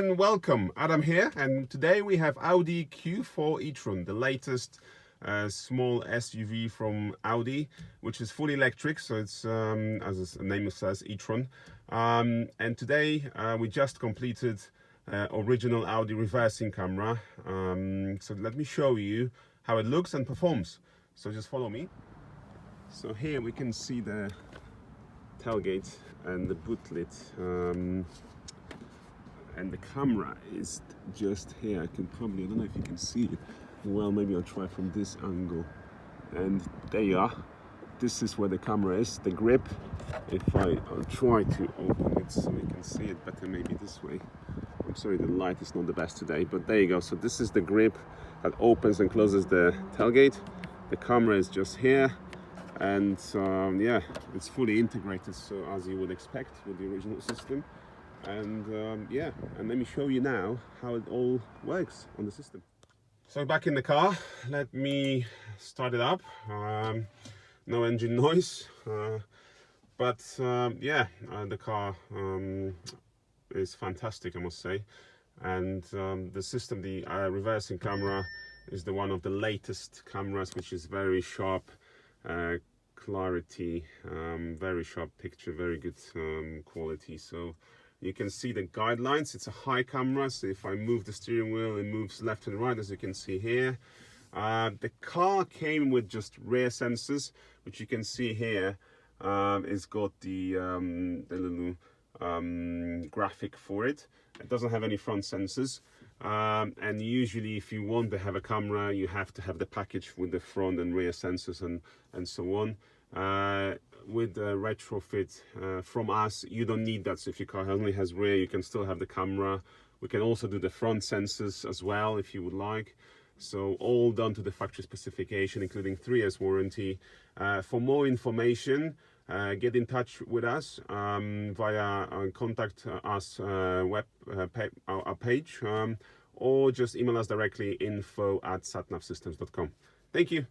and welcome. Adam here, and today we have Audi Q4 e-tron, the latest small SUV from Audi, which is fully electric, so it's as the name says, e-tron. And today we just completed original Audi reversing camera. So let me show you how it looks and performs. So just follow me. So here we can see the tailgate and the boot lid. And the camera is just here. I don't know if you can see it. Well, maybe I'll try from this angle. And there you are. This is where the camera is, the grip. I'll try to open it so you can see it better, maybe this way. I'm sorry, the light is not the best today, but there you go. So this is the grip that opens and closes the tailgate. The camera is just here. And yeah, it's fully integrated, so as you would expect with the original system. And yeah, and let me show you now how it all works on the system. So back in the car, let me start it up. No engine noise, but yeah, the car is fantastic, I must say. And the system, the reversing camera, is one of the latest cameras, which is very sharp clarity, very sharp picture, very good quality. So you can see the guidelines. It's a high camera, so if I move the steering wheel, it moves left and right, as you can see here. The car came with just rear sensors, which you can see here. It's got the little graphic for it. It doesn't have any front sensors. And usually if you want to have a camera, you have to have the package with the front and rear sensors and so on. With the retrofit from us, you don't need that. So if your car only has rear, you can still have the camera. We can also do the front sensors as well if you would like. So all done to the factory specification, including 3 years warranty. For more information, get in touch with us via contact us our page, or just email us directly info@satnavsystems.com. Thank you.